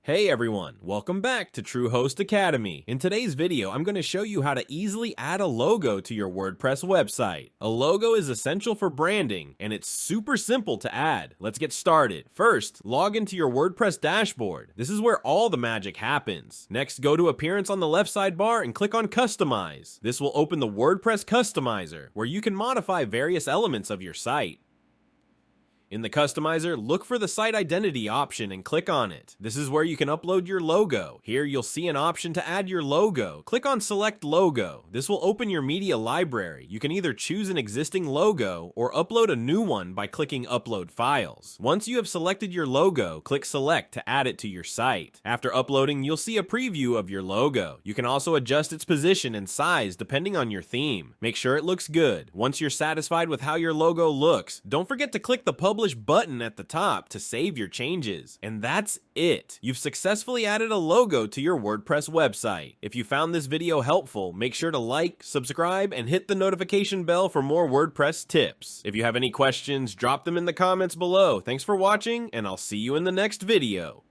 Hey everyone, welcome back to Truehost Academy. In today's video, I'm going to show you how to easily add a logo to your WordPress website. A logo is essential for branding, and it's super simple to add. Let's get started. First, log into your WordPress dashboard. This is where all the magic happens. Next, go to Appearance on the left sidebar and click on Customize. This will open the WordPress Customizer, where you can modify various elements of your site. In the Customizer, look for the Site Identity option and click on it. This is where you can upload your logo. Here you'll see an option to add your logo. Click on Select Logo. This will open your media library. You can either choose an existing logo or upload a new one by clicking Upload Files. Once you have selected your logo, click Select to add it to your site. After uploading, you'll see a preview of your logo. You can also adjust its position and size depending on your theme. Make sure it looks good. Once you're satisfied with how your logo looks, don't forget to click the Publish button at the top to save your changes. And that's it. You've successfully added a logo to your WordPress website. If you found this video helpful, make sure to like, subscribe, and hit the notification bell for more WordPress tips. If you have any questions, drop them in the comments below. Thanks for watching, and I'll see you in the next video.